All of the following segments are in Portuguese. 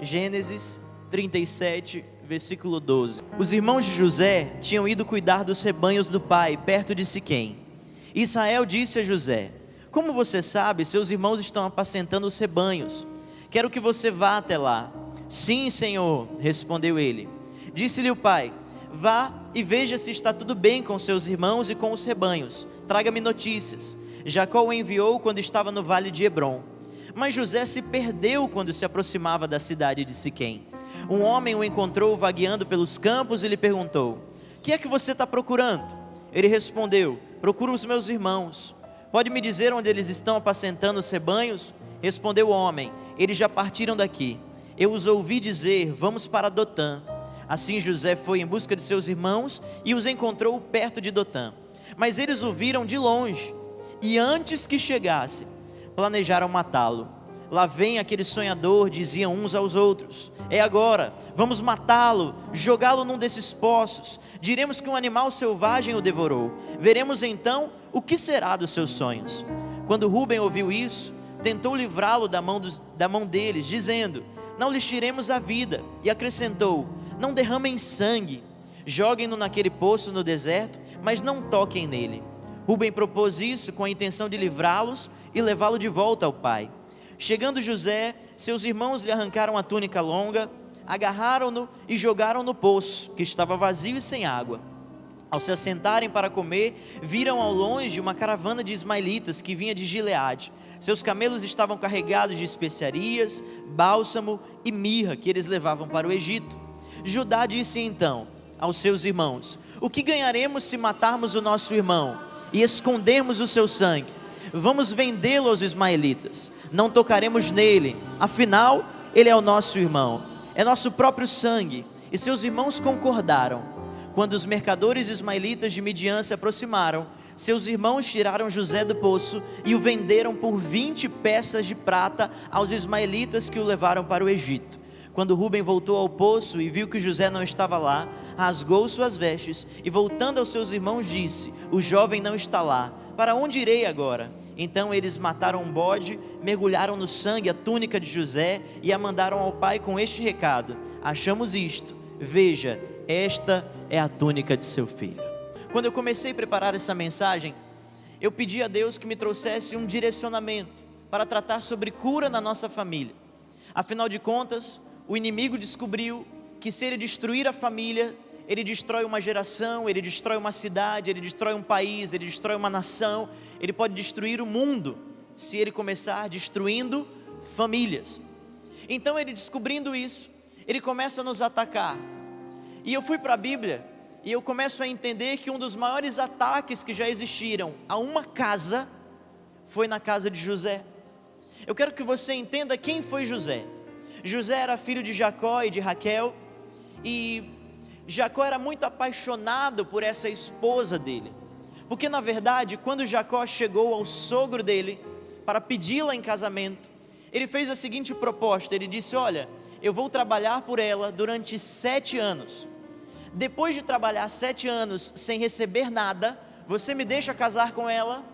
Gênesis 37, versículo 12. Os irmãos de José tinham ido cuidar dos rebanhos do pai, perto de Siquém. Israel disse a José: como você sabe, seus irmãos estão apacentando os rebanhos. Quero que você vá até lá. Sim, Senhor, respondeu ele. Disse-lhe o pai: vá e veja se está tudo bem com seus irmãos e com os rebanhos. Traga-me notícias. Jacó o enviou quando estava no vale de Hebrom. Mas José se perdeu quando se aproximava da cidade de Siquém. Um homem o encontrou vagueando pelos campos e lhe perguntou: o que é que você está procurando? Ele respondeu: procuro os meus irmãos. Pode me dizer onde eles estão apacentando os rebanhos? Respondeu o homem: eles já partiram daqui. Eu os ouvi dizer: vamos para Dotã. Assim José foi em busca de seus irmãos e os encontrou perto de Dotã. Mas eles o viram de longe e antes que chegasse, planejaram matá-lo. Lá vem aquele sonhador, diziam uns aos outros: é agora, vamos matá-lo, jogá-lo num desses poços. Diremos que um animal selvagem o devorou. Veremos então o que será dos seus sonhos. Quando Rúben ouviu isso, tentou livrá-lo da mão deles, dizendo: não lhes tiremos a vida. E acrescentou: não derramem sangue, joguem-no naquele poço no deserto, mas não toquem nele. Rúben propôs isso com a intenção de livrá-los e levá-lo de volta ao pai. Chegando José, seus irmãos lhe arrancaram a túnica longa, agarraram-no e jogaram no poço, que estava vazio e sem água. Ao se assentarem para comer, viram ao longe uma caravana de ismaelitas que vinha de Gileade. Seus camelos estavam carregados de especiarias, bálsamo e mirra que eles levavam para o Egito. Judá disse então aos seus irmãos: o que ganharemos se matarmos o nosso irmão e escondermos o seu sangue? Vamos vendê-lo aos ismaelitas, não tocaremos nele, afinal ele é o nosso irmão, é nosso próprio sangue. E seus irmãos concordaram. Quando os mercadores ismaelitas de Midian se aproximaram, seus irmãos tiraram José do poço e o venderam por 20 peças de prata aos ismaelitas que o levaram para o Egito. Quando Rúben voltou ao poço e viu que José não estava lá, rasgou suas vestes e, voltando aos seus irmãos, disse: o jovem não está lá, para onde irei agora? Então eles mataram um bode, mergulharam no sangue a túnica de José e a mandaram ao pai com este recado: achamos isto, veja, esta é a túnica de seu filho. Quando eu comecei a preparar essa mensagem, eu pedi a Deus que me trouxesse um direcionamento para tratar sobre cura na nossa família. Afinal de contas, o inimigo descobriu que se ele destruir a família, ele destrói uma geração, ele destrói uma cidade, ele destrói um país, ele destrói uma nação, ele pode destruir o mundo, se ele começar destruindo famílias. Então ele, descobrindo isso, ele começa a nos atacar. E eu fui para a Bíblia e eu começo a entender que um dos maiores ataques que já existiram a uma casa foi na casa de José. Eu quero que você entenda quem foi José. José era filho de Jacó e de Raquel, e Jacó era muito apaixonado por essa esposa dele, porque na verdade, quando Jacó chegou ao sogro dele para pedi-la em casamento, ele fez a seguinte proposta. Ele disse: olha, eu vou trabalhar por ela durante 7 anos, depois de trabalhar 7 anos sem receber nada, você me deixa casar com ela?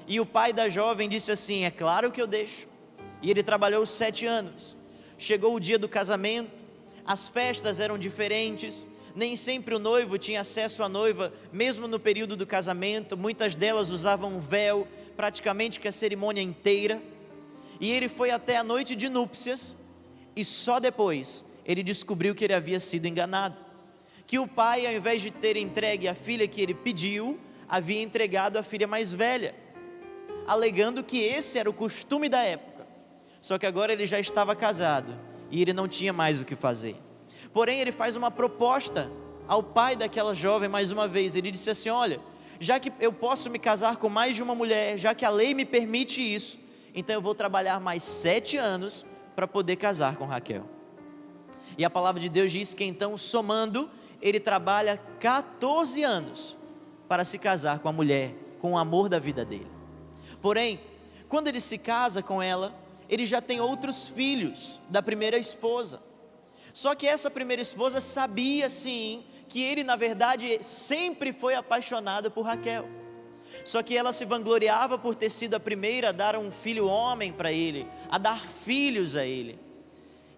E o pai da jovem disse assim: é claro que eu deixo. E ele trabalhou 7 anos. Chegou o dia do casamento, as festas eram diferentes, nem sempre o noivo tinha acesso à noiva, mesmo no período do casamento. Muitas delas usavam um véu, praticamente que a cerimônia inteira. E ele foi até a noite de núpcias, e só depois ele descobriu que ele havia sido enganado, que o pai, ao invés de ter entregue a filha que ele pediu, havia entregado a filha mais velha, alegando que esse era o costume da época. Só que agora ele já estava casado e ele não tinha mais o que fazer. Porém ele faz uma proposta ao pai daquela jovem mais uma vez. Ele disse assim: olha, já que eu posso me casar com mais de uma mulher, já que a lei me permite isso, então eu vou trabalhar mais 7 anos para poder casar com Raquel. E a palavra de Deus diz que então, somando, ele trabalha 14 anos para se casar com a mulher, com o amor da vida dele. Porém, quando ele se casa com ela, ele já tem outros filhos da primeira esposa. Só que essa primeira esposa sabia sim que ele na verdade sempre foi apaixonado por Raquel. Só que ela se vangloriava por ter sido a primeira a dar um filho homem para ele, a dar filhos a ele.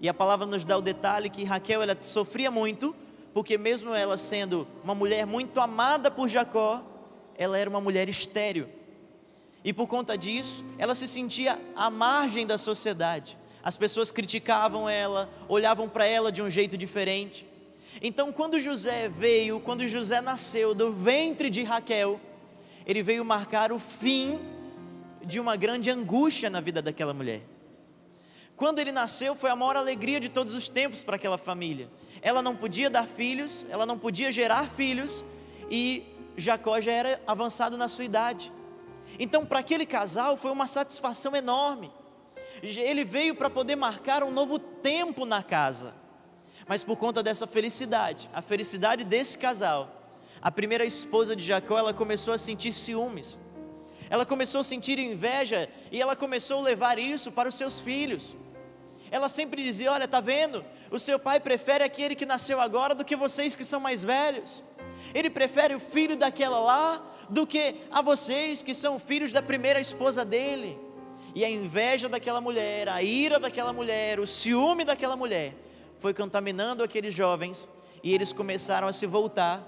E a palavra nos dá o detalhe que Raquel, ela sofria muito, porque mesmo ela sendo uma mulher muito amada por Jacó, ela era uma mulher estéril. E por conta disso, ela se sentia à margem da sociedade. As pessoas criticavam ela, olhavam para ela de um jeito diferente. Então quando José nasceu do ventre de Raquel, ele veio marcar o fim de uma grande angústia na vida daquela mulher. Quando ele nasceu, foi a maior alegria de todos os tempos para aquela família. Ela não podia dar filhos, ela não podia gerar filhos, e Jacó já era avançado na sua idade. Então para aquele casal foi uma satisfação enorme. Ele veio para poder marcar um novo tempo na casa. Mas por conta dessa felicidade, a felicidade desse casal, a primeira esposa de Jacó, ela começou a sentir ciúmes. Ela começou a sentir inveja e ela começou a levar isso para os seus filhos. Ela sempre dizia: olha, tá vendo? O seu pai prefere aquele que nasceu agora do que vocês que são mais velhos. Ele prefere o filho daquela lá do que a vocês que são filhos da primeira esposa dele. E a inveja daquela mulher, a ira daquela mulher, o ciúme daquela mulher foi contaminando aqueles jovens, e eles começaram a se voltar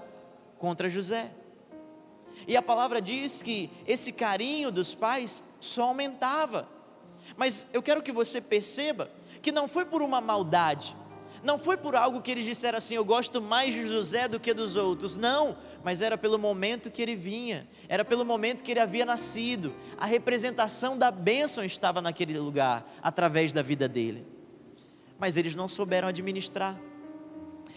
contra José. E a palavra diz que esse carinho dos pais só aumentava. Mas eu quero que você perceba que não foi por uma maldade, não foi por algo que eles disseram assim: eu gosto mais de José do que dos outros. Não, mas era pelo momento que ele vinha, era pelo momento que ele havia nascido. A representação da bênção estava naquele lugar, através da vida dele. Mas eles não souberam administrar.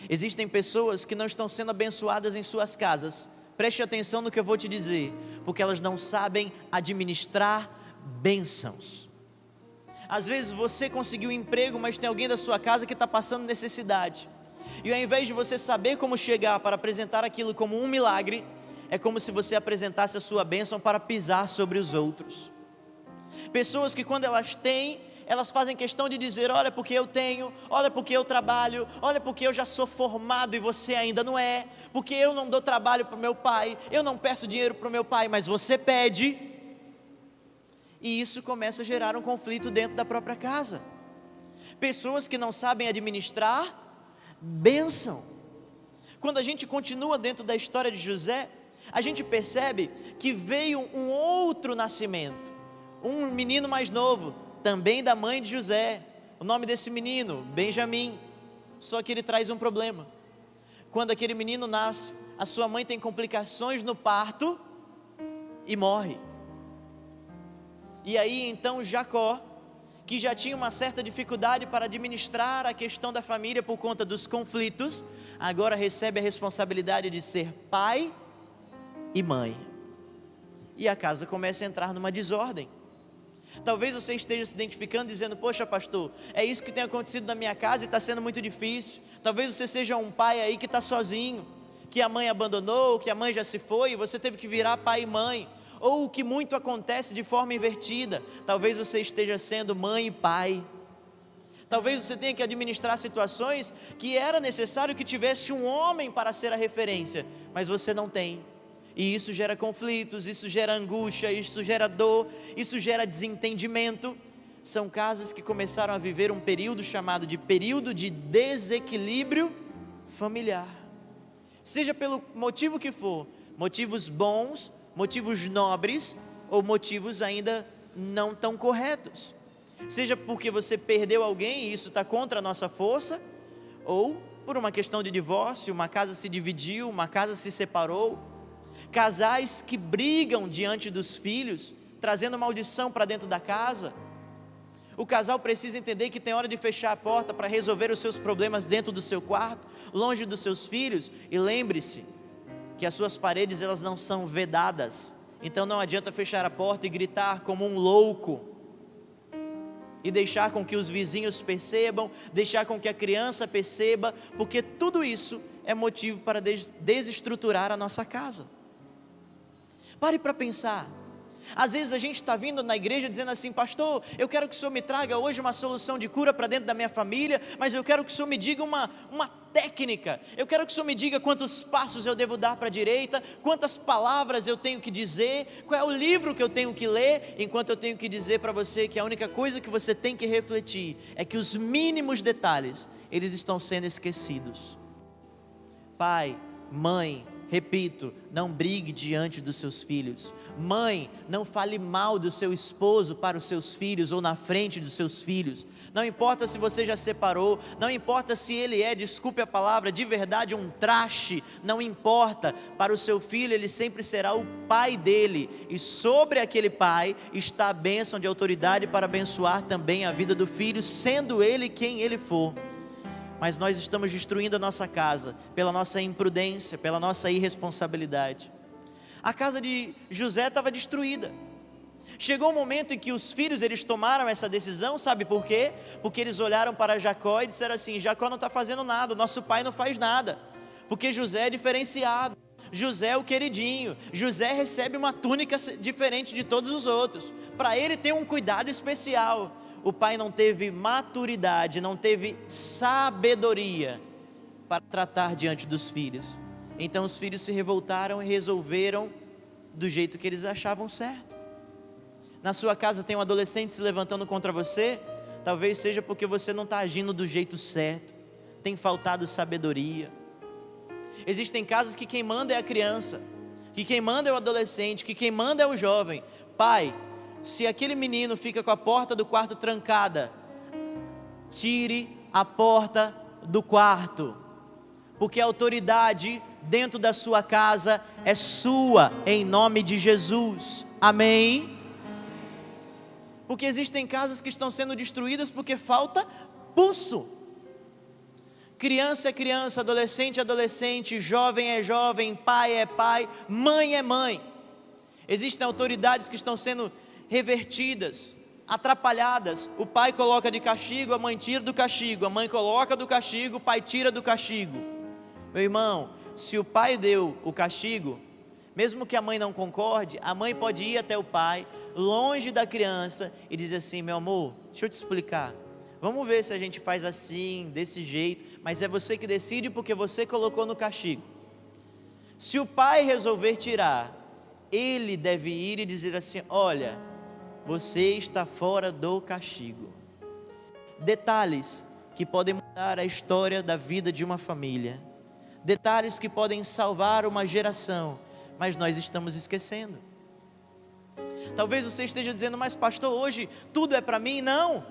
Existem pessoas que não estão sendo abençoadas em suas casas. Preste atenção no que eu vou te dizer, porque elas não sabem administrar bênçãos. Às vezes você conseguiu um emprego, mas tem alguém da sua casa que está passando necessidade. E ao invés de você saber como chegar para apresentar aquilo como um milagre, é como se você apresentasse a sua bênção para pisar sobre os outros. Pessoas que quando elas têm, elas fazem questão de dizer: olha porque eu tenho, olha porque eu trabalho, olha porque eu já sou formado e você ainda não é, porque eu não dou trabalho para o meu pai, eu não peço dinheiro para o meu pai, mas você pede. E isso começa a gerar um conflito dentro da própria casa. Pessoas que não sabem administrar bênção. Quando a gente continua dentro da história de José, a gente percebe que veio um outro nascimento, um menino mais novo, também da mãe de José. O nome desse menino, Benjamim. Só que ele traz um problema. Quando aquele menino nasce, a sua mãe tem complicações no parto e morre. E aí então Jacó, que já tinha uma certa dificuldade para administrar a questão da família por conta dos conflitos, agora recebe a responsabilidade de ser pai e mãe. E a casa começa a entrar numa desordem. Talvez você esteja se identificando dizendo: poxa pastor, é isso que tem acontecido na minha casa e está sendo muito difícil. Talvez você seja um pai aí que está sozinho, que a mãe abandonou, que a mãe já se foi e você teve que virar pai e mãe. Ou o que muito acontece de forma invertida, talvez você esteja sendo mãe e pai. Talvez você tenha que administrar situações que era necessário que tivesse um homem para ser a referência, mas você não tem. E isso gera conflitos, isso gera angústia, isso gera dor, isso gera desentendimento. São casas que começaram a viver um período chamado de período de desequilíbrio familiar. Seja pelo motivo que for, motivos bons, motivos nobres ou motivos ainda não tão corretos. Seja porque você perdeu alguém e isso está contra a nossa força, ou por uma questão de divórcio, uma casa se dividiu, uma casa se separou. Casais que brigam diante dos filhos, trazendo maldição para dentro da casa. O casal precisa entender que tem hora de fechar a porta para resolver os seus problemas dentro do seu quarto, longe dos seus filhos. E lembre-se que as suas paredes, elas não são vedadas. Então não adianta fechar a porta e gritar como um louco, e deixar com que os vizinhos percebam, deixar com que a criança perceba, porque tudo isso é motivo para desestruturar a nossa casa. Pare para pensar, Às vezes a gente está vindo na igreja dizendo assim: pastor, eu quero que o Senhor me traga hoje uma solução de cura para dentro da minha família, mas eu quero que o Senhor me diga uma técnica, eu quero que o Senhor me diga quantos passos eu devo dar para a direita, quantas palavras eu tenho que dizer, qual é o livro que eu tenho que ler, enquanto eu tenho que dizer para você que a única coisa que você tem que refletir é que os mínimos detalhes, eles estão sendo esquecidos. Pai, mãe, repito, não brigue diante dos seus filhos. Mãe, não fale mal do seu esposo para os seus filhos ou na frente dos seus filhos. Não importa se você já separou, não importa se ele é, desculpe a palavra, de verdade um traste, não importa. Para o seu filho ele sempre será o pai dele, e sobre aquele pai está a bênção de autoridade para abençoar também a vida do filho, sendo ele quem ele for. Mas nós estamos destruindo a nossa casa pela nossa imprudência, pela nossa irresponsabilidade. A casa de José estava destruída. Chegou um momento em que os filhos, eles tomaram essa decisão, sabe por quê? Porque eles olharam para Jacó e disseram assim: Jacó não está fazendo nada, o nosso pai não faz nada, porque José é diferenciado, José é o queridinho, José recebe uma túnica diferente de todos os outros, para ele ter um cuidado especial. O pai não teve maturidade, não teve sabedoria para tratar diante dos filhos. Então os filhos se revoltaram e resolveram do jeito que eles achavam certo. Na sua casa tem um adolescente se levantando contra você, talvez seja porque você não está agindo do jeito certo, tem faltado sabedoria. Existem casas que quem manda é a criança, que quem manda é o adolescente, que quem manda é o jovem. Pai, se aquele menino fica com a porta do quarto trancada, tire a porta do quarto, porque a autoridade dentro da sua casa é sua, em nome de Jesus, amém? Porque existem casas que estão sendo destruídas porque falta pulso. Criança é criança, adolescente é adolescente, jovem é jovem, pai é pai, mãe é mãe. Existem autoridades que estão sendo revertidas, atrapalhadas. O pai coloca de castigo, a mãe tira do castigo, a mãe coloca do castigo, o pai tira do castigo. Meu irmão, se o pai deu o castigo, mesmo que a mãe não concorde, a mãe pode ir até o pai, longe da criança, e dizer assim: meu amor, deixa eu te explicar, vamos ver se a gente faz assim, desse jeito, mas é você que decide porque você colocou no castigo. Se o pai resolver tirar, ele deve ir e dizer assim: olha, você está fora do castigo. Detalhes que podem mudar a história da vida de uma família, detalhes que podem salvar uma geração, mas nós estamos esquecendo. Talvez você esteja dizendo: mas pastor, hoje tudo é para mim. Não,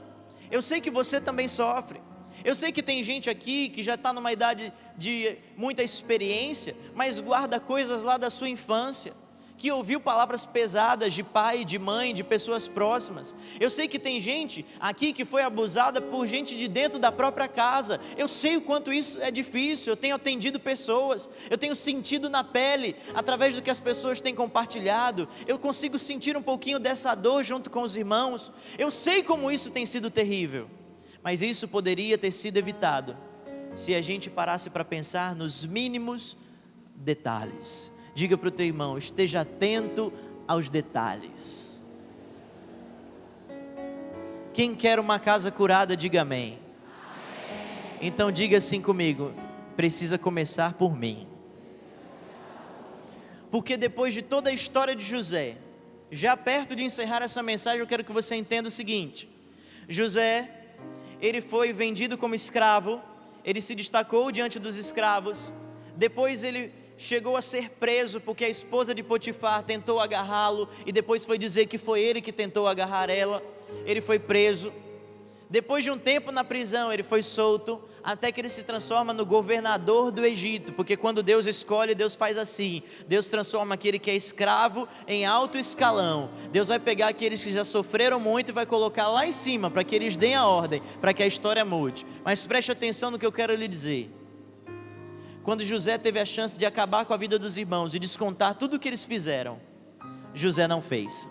eu sei que você também sofre. Eu sei que tem gente aqui que já está numa idade de muita experiência, mas guarda coisas lá da sua infância, que ouviu palavras pesadas de pai, de mãe, de pessoas próximas. Eu sei que tem gente aqui que foi abusada por gente de dentro da própria casa. Eu sei o quanto isso é difícil. Eu tenho atendido pessoas, eu tenho sentido na pele, através do que as pessoas têm compartilhado, eu consigo sentir um pouquinho dessa dor junto com os irmãos. Eu sei como isso tem sido terrível, mas isso poderia ter sido evitado se a gente parasse para pensar nos mínimos detalhes. Diga para o teu irmão: esteja atento aos detalhes. Quem quer uma casa curada, diga amém. Amém. Então diga assim comigo: precisa começar por mim. Porque depois de toda a história de José, já perto de encerrar essa mensagem, eu quero que você entenda o seguinte: José, ele foi vendido como escravo, ele se destacou diante dos escravos, depois ele chegou a ser preso porque a esposa de Potifar tentou agarrá-lo, e depois foi dizer que foi ele que tentou agarrar ela. Ele foi preso, depois de um tempo na prisão ele foi solto, até que ele se transforma no governador do Egito, porque quando Deus escolhe, Deus faz assim: Deus transforma aquele que é escravo em alto escalão. Deus vai pegar aqueles que já sofreram muito e vai colocar lá em cima, para que eles deem a ordem, para que a história mude. Mas preste atenção no que eu quero lhe dizer. Quando José teve a chance de acabar com a vida dos irmãos e descontar tudo o que eles fizeram, José não fez.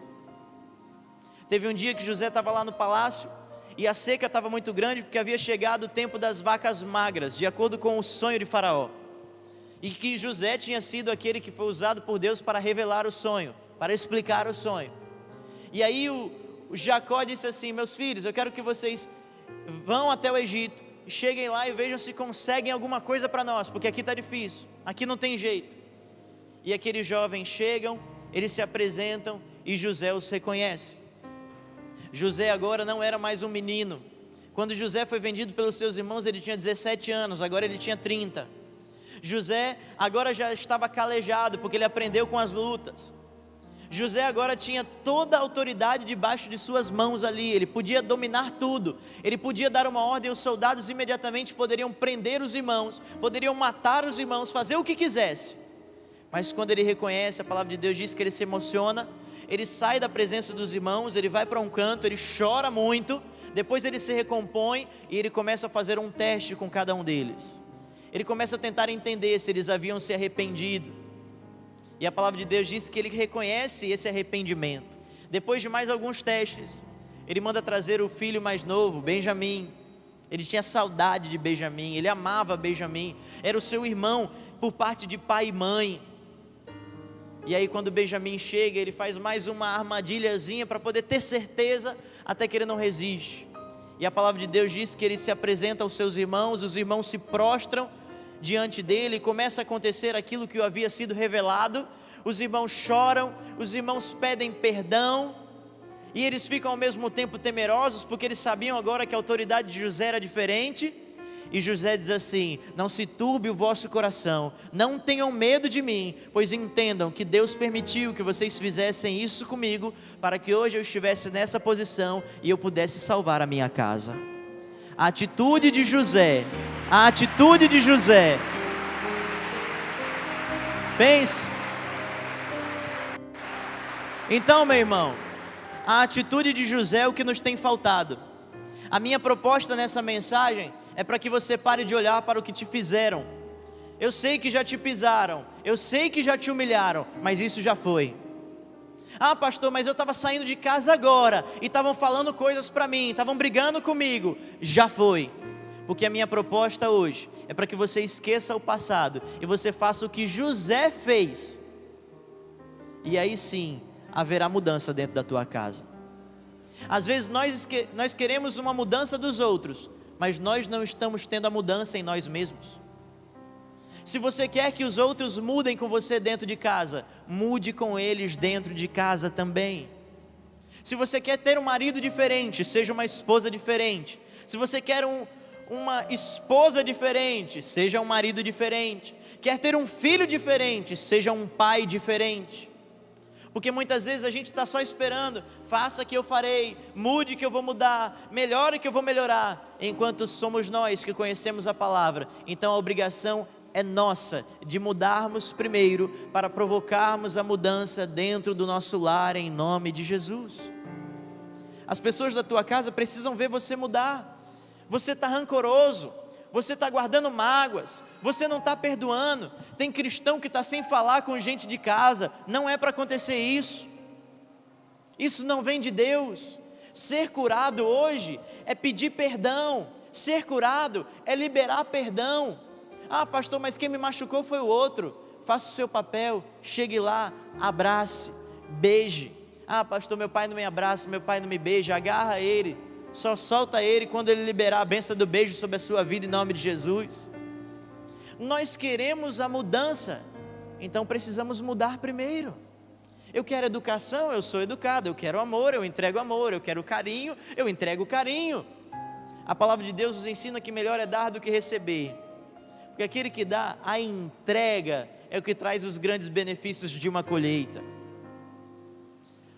Teve um dia que José estava lá no palácio, e a seca estava muito grande, porque havia chegado o tempo das vacas magras, de acordo com o sonho de Faraó, e que José tinha sido aquele que foi usado por Deus para revelar o sonho, para explicar o sonho. E aí o Jacó disse assim: meus filhos, eu quero que vocês vão até o Egito, cheguem lá e vejam se conseguem alguma coisa para nós, porque aqui está difícil, aqui não tem jeito. E aqueles jovens chegam, eles se apresentam e José os reconhece. José agora não era mais um menino. Quando José foi vendido pelos seus irmãos, ele tinha 17 anos, agora ele tinha 30. José agora já estava calejado, porque ele aprendeu com as lutas. José agora tinha toda a autoridade debaixo de suas mãos ali, ele podia dominar tudo, ele podia dar uma ordem, os soldados imediatamente poderiam prender os irmãos, poderiam matar os irmãos, fazer o que quisesse. Mas quando ele reconhece, a palavra de Deus diz que ele se emociona, ele sai da presença dos irmãos, ele vai para um canto, ele chora muito, depois ele se recompõe e ele começa a fazer um teste com cada um deles. Ele começa a tentar entender se eles haviam se arrependido. E a palavra de Deus diz que ele reconhece esse arrependimento. Depois de mais alguns testes, ele manda trazer o filho mais novo, Benjamim. Ele tinha saudade de Benjamim, ele amava Benjamim, era o seu irmão por parte de pai e mãe. E aí quando Benjamim chega, ele faz mais uma armadilhazinha para poder ter certeza, até que ele não resiste. E a palavra de Deus diz que ele se apresenta aos seus irmãos, os irmãos se prostram diante dele, e começa a acontecer aquilo que havia sido revelado. Os irmãos choram, os irmãos pedem perdão, e eles ficam ao mesmo tempo temerosos, porque eles sabiam agora que a autoridade de José era diferente. E José diz assim: não se turbe o vosso coração, não tenham medo de mim, pois entendam que Deus permitiu que vocês fizessem isso comigo, para que hoje eu estivesse nessa posição e eu pudesse salvar a minha casa. A atitude de José, pense. Então, meu irmão, a atitude de José é o que nos tem faltado. A minha proposta nessa mensagem é para que você pare de olhar para o que te fizeram. Eu sei que já te pisaram, eu sei que já te humilharam, mas isso já foi. Ah, pastor, mas eu estava saindo de casa agora, e estavam falando coisas para mim, estavam brigando comigo. Já foi. Porque a minha proposta hoje é para que você esqueça o passado, e você faça o que José fez. E aí sim, haverá mudança dentro da tua casa. Às vezes nós queremos uma mudança dos outros, mas nós não estamos tendo a mudança em nós mesmos. Se você quer que os outros mudem com você dentro de casa, mude com eles dentro de casa também. Se você quer ter um marido diferente, seja uma esposa diferente. Se você quer uma esposa diferente, seja um marido diferente. Quer ter um filho diferente, seja um pai diferente. Porque muitas vezes a gente está só esperando: faça que eu farei, mude que eu vou mudar, melhore que eu vou melhorar, enquanto somos nós que conhecemos a palavra. Então a obrigação é nossa de mudarmos primeiro, para provocarmos a mudança dentro do nosso lar, em nome de Jesus. As pessoas da tua casa precisam ver você mudar. Você está rancoroso, você está guardando mágoas, você não está perdoando. Tem cristão que está sem falar com gente de casa. Não é para acontecer isso. Isso não vem de Deus. Ser curado hoje é pedir perdão. Ser curado é liberar perdão. Ah, pastor, mas quem me machucou foi o outro. Faça o seu papel, chegue lá, abrace, beije. Ah, pastor, meu pai não me abraça, meu pai não me beija. Agarra ele, só solta ele quando ele liberar a bênção do beijo sobre a sua vida, em nome de Jesus. Nós queremos a mudança, então precisamos mudar primeiro. Eu quero educação, eu sou educado. Eu quero amor, eu entrego amor. Eu quero carinho, eu entrego carinho. A palavra de Deus nos ensina que melhor é dar do que receber, porque aquele que dá, a entrega, é o que traz os grandes benefícios de uma colheita.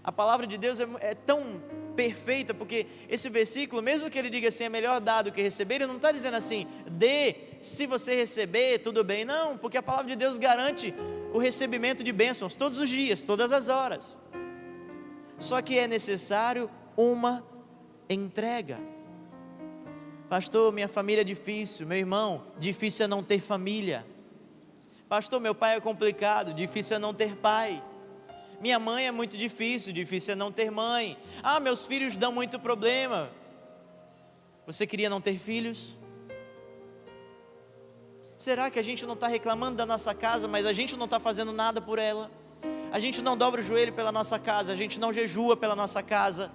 A palavra de Deus é tão perfeita, porque esse versículo, mesmo que ele diga assim, é melhor dar do que receber, ele não está dizendo assim, dê, se você receber, tudo bem. Não, porque a palavra de Deus garante o recebimento de bênçãos todos os dias, todas as horas. Só que é necessário uma entrega. Pastor, minha família é difícil. Meu irmão, difícil é não ter família. Pastor, meu pai é complicado. Difícil é não ter pai. Minha mãe é muito difícil. Difícil é não ter mãe. Ah, meus filhos dão muito problema. Você queria não ter filhos? Será que a gente não está reclamando da nossa casa, mas a gente não está fazendo nada por ela? A gente não dobra o joelho pela nossa casa, a gente não jejua pela nossa casa.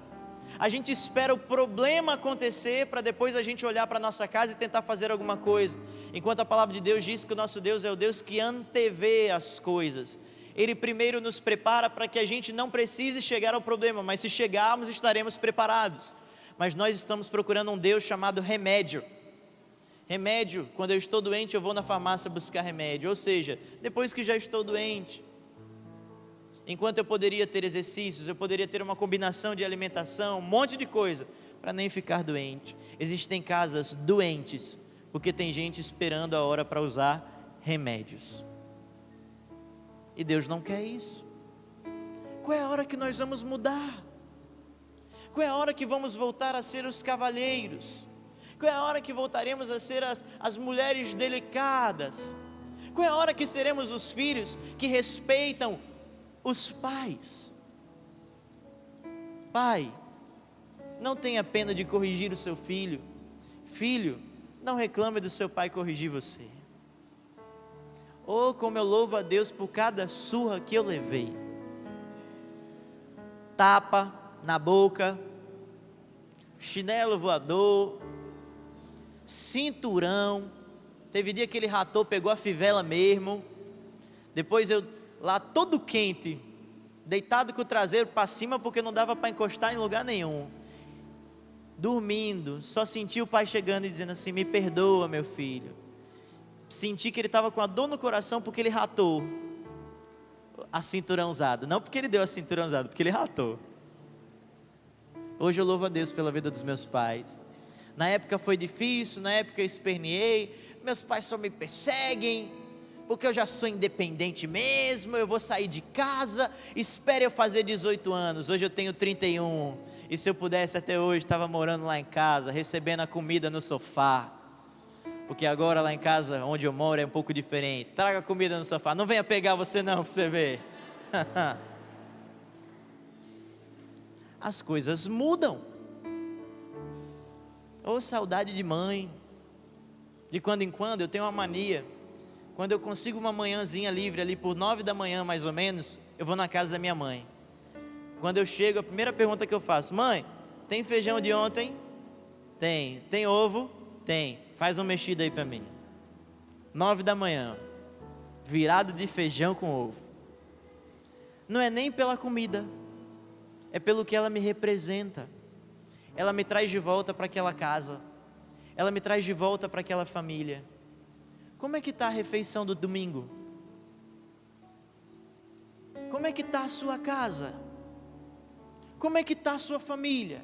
A gente espera o problema acontecer para depois a gente olhar para a nossa casa e tentar fazer alguma coisa. Enquanto a palavra de Deus diz que o nosso Deus é o Deus que antevê as coisas. Ele primeiro nos prepara para que a gente não precise chegar ao problema, mas se chegarmos estaremos preparados. Mas nós estamos procurando um Deus chamado remédio. Remédio, quando eu estou doente eu vou na farmácia buscar remédio, ou seja, depois que já estou doente. Enquanto eu poderia ter exercícios, eu poderia ter uma combinação de alimentação, um monte de coisa, para nem ficar doente. Existem casas doentes, porque tem gente esperando a hora para usar remédios. E Deus não quer isso. Qual é a hora que nós vamos mudar? Qual é a hora que vamos voltar a ser os cavalheiros? Qual é a hora que voltaremos a ser as mulheres delicadas? Qual é a hora que seremos os filhos que respeitam os pais? Pai, não tenha pena de corrigir o seu filho. Filho, não reclame do seu pai corrigir você. Oh, como eu louvo a Deus por cada surra que eu levei. Tapa na boca, chinelo voador, cinturão. Teve dia que ele ratou, pegou a fivela mesmo. Depois eu lá todo quente, deitado com o traseiro para cima, porque não dava para encostar em lugar nenhum, dormindo, só senti o pai chegando e dizendo assim: me perdoa meu filho. Senti que ele estava com a dor no coração porque ele ratou a cinturãozada, não porque ele deu a cinturãozada, porque ele ratou. Hoje eu louvo a Deus pela vida dos meus pais. Na época foi difícil, na época eu esperneei, meus pais só me perseguem, porque eu já sou independente mesmo, eu vou sair de casa, espere eu fazer 18 anos, hoje eu tenho 31, e se eu pudesse até hoje, estava morando lá em casa, recebendo a comida no sofá, porque agora lá em casa, onde eu moro, é um pouco diferente. Traga comida no sofá, não venha pegar você não, para você ver. As coisas mudam. Ô, saudade de mãe. De quando em quando eu tenho uma mania, quando eu consigo uma manhãzinha livre ali por 9 da manhã mais ou menos, eu vou na casa da minha mãe. Quando eu chego, a primeira pergunta que eu faço: mãe, tem feijão de ontem? Tem. Tem ovo? Tem. Faz uma mexida aí para mim. 9 da manhã, virado de feijão com ovo. Não é nem pela comida, é pelo que ela me representa. Ela me traz de volta para aquela casa, ela me traz de volta para aquela família. Como é que está a refeição do domingo? Como é que está a sua casa? Como é que está a sua família?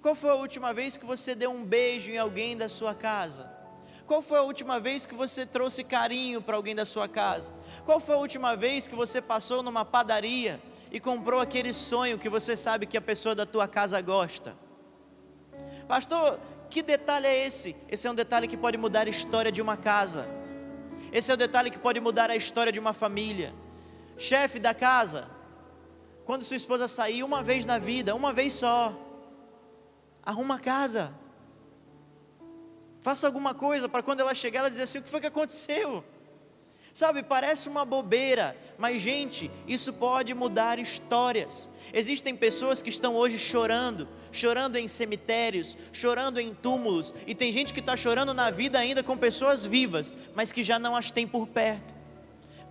Qual foi a última vez que você deu um beijo em alguém da sua casa? Qual foi a última vez que você trouxe carinho para alguém da sua casa? Qual foi a última vez que você passou numa padaria e comprou aquele sonho que você sabe que a pessoa da tua casa gosta? Pastor, que detalhe é esse? Esse é um detalhe que pode mudar a história de uma casa. Esse é o detalhe que pode mudar a história de uma família. Chefe da casa, quando sua esposa sair uma vez na vida, uma vez só, arruma a casa. Faça alguma coisa para quando ela chegar, ela dizer assim: o que foi que aconteceu? Sabe, parece uma bobeira, mas gente, isso pode mudar histórias. Existem pessoas que estão hoje chorando em cemitérios, chorando em túmulos, e tem gente que está chorando na vida ainda com pessoas vivas, mas que já não as tem por perto.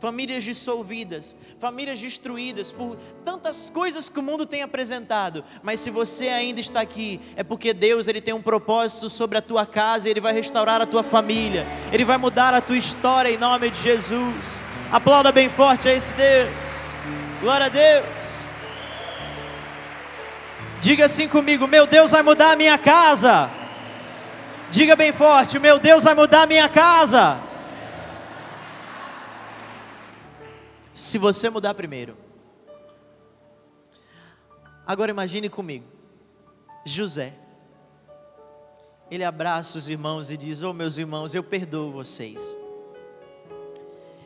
Famílias dissolvidas, famílias destruídas por tantas coisas que o mundo tem apresentado. Mas se você ainda está aqui, é porque Deus, Ele tem um propósito sobre a tua casa, Ele vai restaurar a tua família, Ele vai mudar a tua história em nome de Jesus. Aplauda bem forte a esse Deus. Glória a Deus. Diga assim comigo: meu Deus vai mudar a minha casa. Diga bem forte: meu Deus vai mudar a minha casa. Se você mudar primeiro. Agora imagine comigo, José, ele abraça os irmãos e diz: oh meus irmãos, eu perdoo vocês.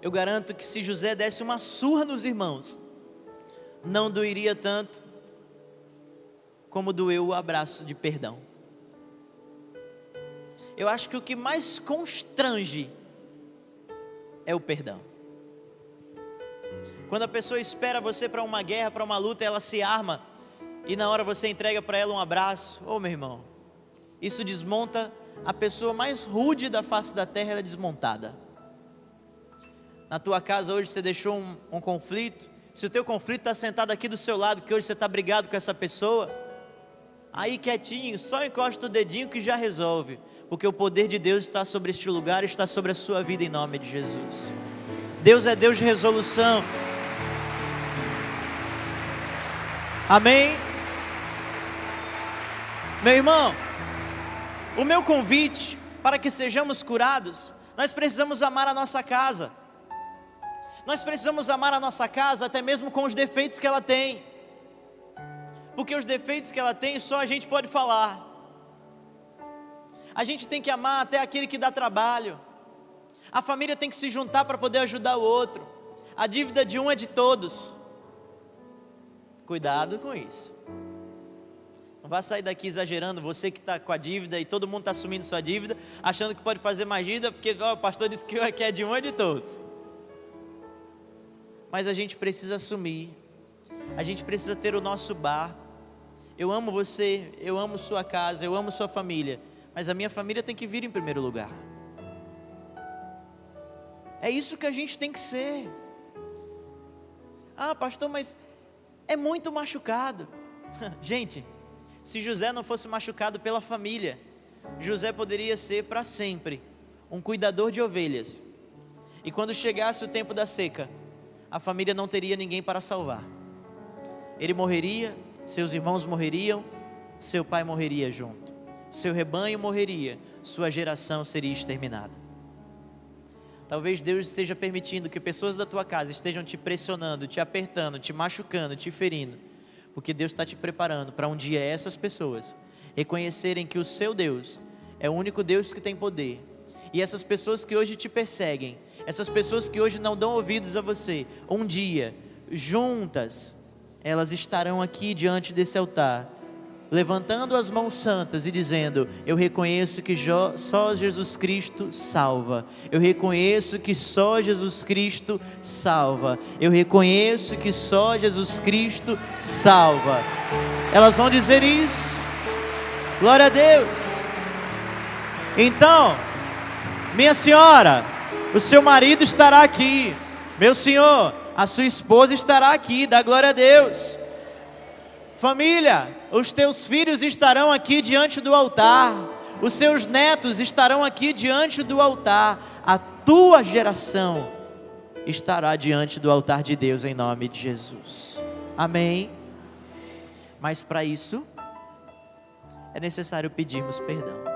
Eu garanto que se José desse uma surra nos irmãos, não doeria tanto como doeu o abraço de perdão. Eu acho que o que mais constrange é o perdão. Quando a pessoa espera você para uma guerra, para uma luta, ela se arma e na hora você entrega para ela um abraço. Ô meu irmão, isso desmonta a pessoa mais rude da face da terra, ela é desmontada. Na tua casa hoje você deixou um conflito. Se o teu conflito está sentado aqui do seu lado, que hoje você está brigado com essa pessoa, aí quietinho, só encosta o dedinho que já resolve, porque o poder de Deus está sobre este lugar, está sobre a sua vida em nome de Jesus. Deus é Deus de resolução. Amém? Meu irmão, o meu convite para que sejamos curados, nós precisamos amar a nossa casa. Nós precisamos amar a nossa casa até mesmo com os defeitos que ela tem. Porque os defeitos que ela tem só a gente pode falar. A gente tem que amar até aquele que dá trabalho. A família tem que se juntar para poder ajudar o outro. A dívida de um é de todos. Cuidado com isso. Não vá sair daqui exagerando, você que está com a dívida e todo mundo está assumindo sua dívida, achando que pode fazer mais dívida, porque o pastor disse que é de um é de todos. Mas a gente precisa assumir. A gente precisa ter o nosso barco. Eu amo você, eu amo sua casa, eu amo sua família, mas a minha família tem que vir em primeiro lugar. É isso que a gente tem que ser. Ah, pastor, mas é muito machucado. Gente, se José não fosse machucado pela família, José poderia ser para sempre um cuidador de ovelhas. E quando chegasse o tempo da seca, a família não teria ninguém para salvar. Ele morreria, seus irmãos morreriam, seu pai morreria junto, seu rebanho morreria, sua geração seria exterminada. Talvez Deus esteja permitindo que pessoas da tua casa estejam te pressionando, te apertando, te machucando, te ferindo, porque Deus está te preparando para um dia essas pessoas reconhecerem que o seu Deus é o único Deus que tem poder. E essas pessoas que hoje te perseguem, essas pessoas que hoje não dão ouvidos a você, um dia, juntas, elas estarão aqui diante desse altar, levantando as mãos santas e dizendo: eu reconheço que só Jesus Cristo salva. Eu reconheço que só Jesus Cristo salva. Eu reconheço que só Jesus Cristo salva. Elas vão dizer isso. Glória a Deus. Então, minha senhora, o seu marido estará aqui. Meu senhor, a sua esposa estará aqui. Dá glória a Deus. Família, os teus filhos estarão aqui diante do altar. Os seus netos estarão aqui diante do altar. A tua geração estará diante do altar de Deus em nome de Jesus. Amém? Mas para isso é necessário pedirmos perdão.